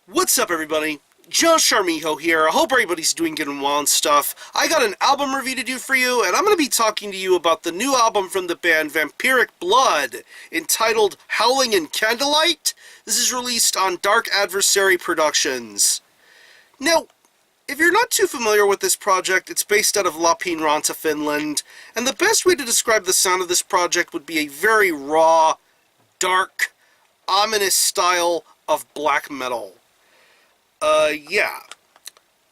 What's up, everybody? Josh Armijo here. I hope everybody's doing good and well and stuff. I got an album review to do for you, and I'm going to be talking to you about the new album from the band Vampyric Blood, entitled Howling In Candlelight. This is released on Dark Adversary Productions. Now, if you're not too familiar with this project, it's based out of Lappeenranta, Finland, and the best way to describe the sound of this project would be a very raw, dark, ominous style of black metal. Yeah.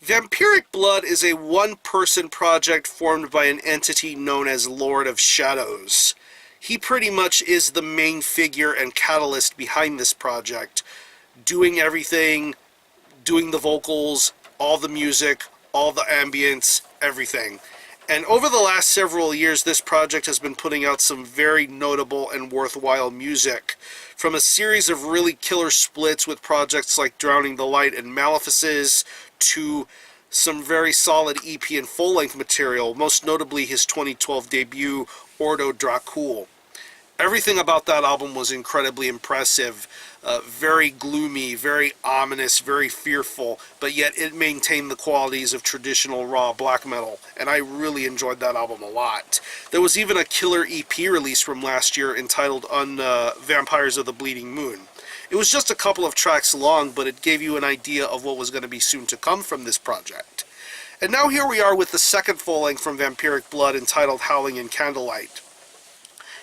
Vampyric Blood is a one-person project formed by an entity known as Lord of Shadows. He pretty much is the main figure and catalyst behind this project, doing everything, doing the vocals, all the music, all the ambience, everything. And over the last several years, this project has been putting out some very notable and worthwhile music. From a series of really killer splits with projects like Drowning the Light and Malefices, to some very solid EP and full-length material, most notably his 2012 debut, Ordo Dracul. Everything about that album was incredibly impressive, very gloomy, very ominous, very fearful, but yet it maintained the qualities of traditional raw black metal, and I really enjoyed that album a lot. There was even a killer EP release from last year entitled Vampires of the Bleeding Moon. It was just a couple of tracks long, but it gave you an idea of what was going to be soon to come from this project. And now here we are with the second full-length from Vampyric Blood entitled Howling In Candlelight.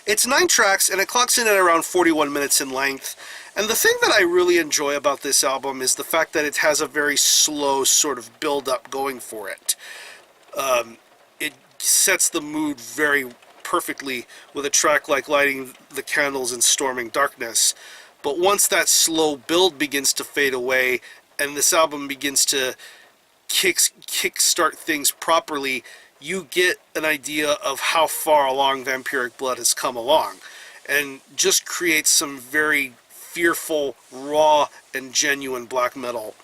It's 9 tracks, and it clocks in at around 41 minutes in length. And the thing that I really enjoy about this album is the fact that it has a very slow sort of build-up going for it. It sets the mood very perfectly with a track like Lighting the Candles in Storming Darkness. But once that slow build begins to fade away, and this album begins to kick-start things properly, you get an idea of how far along Vampyric Blood has come along, and just creates some very fearful, raw, and genuine black metal.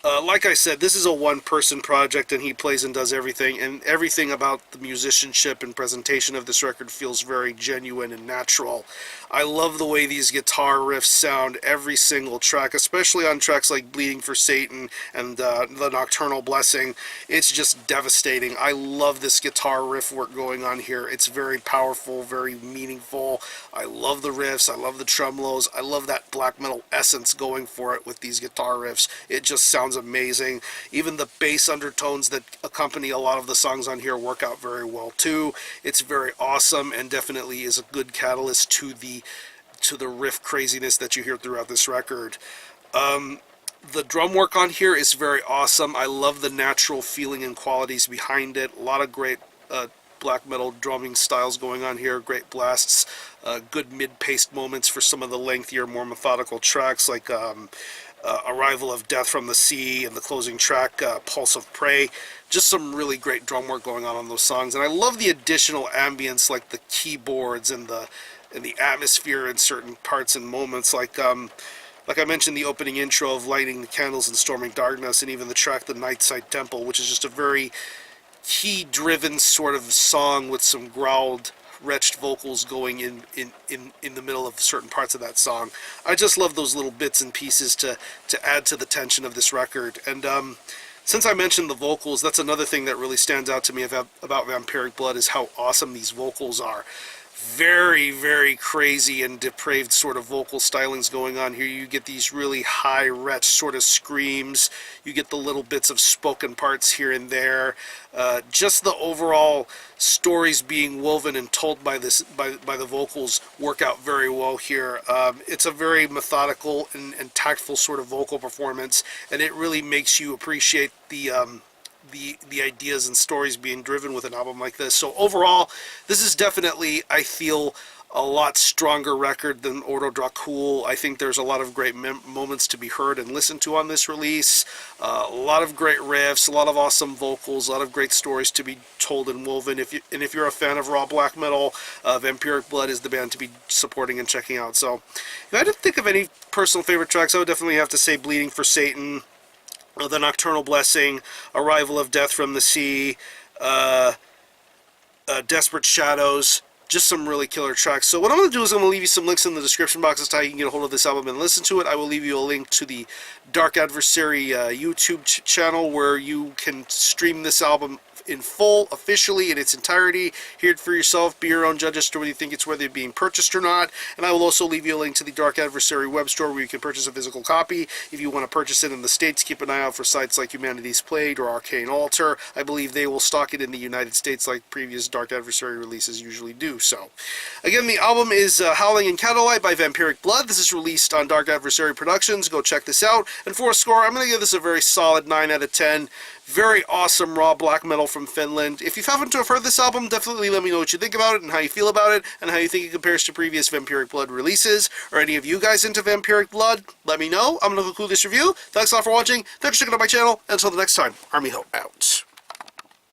Like I said, this is a one-person project, and he plays and does everything, and everything about the musicianship and presentation of this record feels very genuine and natural. I love the way these guitar riffs sound every single track, especially on tracks like Bleeding for Satan and The Nocturnal Blessing. It's just devastating. I love this guitar riff work going on here. It's very powerful, very meaningful. I love the riffs. I love the tremolos. I love that black metal essence going for it with these guitar riffs. It just sounds amazing. Even the bass undertones that accompany a lot of the songs on here work out very well too. It's very awesome and definitely is a good catalyst to the riff craziness that you hear throughout this record. The drum work on here is very awesome. I love the natural feeling and qualities behind it. A lot of great black metal drumming styles going on here, great blasts, good mid-paced moments for some of the lengthier, more methodical tracks like Arrival of Death from the Sea, and the closing track, Pulse of Prey. Just some really great drum work going on those songs, and I love the additional ambience, like the keyboards and the atmosphere in certain parts and moments, like I mentioned, the opening intro of Lighting the Candles in Storming Darkness, and even the track The Nightside Temple, which is just a very key-driven sort of song with some growled, wretched vocals going in the middle of certain parts of that song. I just love those little bits and pieces to add to the tension of this record. And since I mentioned the vocals, that's another thing that really stands out to me about Vampyric Blood, is how awesome these vocals are. Very, very crazy and depraved sort of vocal stylings going on here. You get these really high, wretched sort of screams. You get the little bits of spoken parts here and there. Just the overall stories being woven and told by the vocals work out very well here. It's a very methodical and tactful sort of vocal performance, and it really makes you appreciate the ideas and stories being driven with an album like this. So overall, this is definitely, I feel, a lot stronger record than Ordo Dracul. I think there's a lot of great moments to be heard and listened to on this release. A lot of great riffs, a lot of awesome vocals, a lot of great stories to be told and woven. If you're a fan of raw black metal, Vampyric Blood is the band to be supporting and checking out. So if I had to think of any personal favorite tracks, I would definitely have to say Bleeding for Satan, The Nocturnal Blessing, Arrival of Death from the Sea, Desperate Shadows. just some really killer tracks. So what I'm going to do is I'm going to leave you some links in the description box as to how you can get a hold of this album and listen to it. I will leave you a link to the Dark Adversary YouTube channel where you can stream this album in full, officially, in its entirety. Hear it for yourself, be your own judge as to whether you think it's worthy of being purchased or not. And I will also leave you a link to the Dark Adversary web store where you can purchase a physical copy. If you want to purchase it in the States, keep an eye out for sites like Humanity's Played or Arcane Altar. I believe they will stock it in the United States like previous Dark Adversary releases usually do. So, again, the album is Howling In Candlelight by Vampyric Blood. This is released on Dark Adversary Productions. Go check this out. And for a score, I'm going to give this a very solid 9 out of 10. Very awesome raw black metal from Finland. If you happen to have heard this album, definitely let me know what you think about it and how you feel about it and how you think it compares to previous Vampyric Blood releases. Or any of you guys into Vampyric Blood, let me know. I'm going to conclude this review. Thanks a lot for watching. Thanks for checking out my channel. Until the next time, Army Hope out.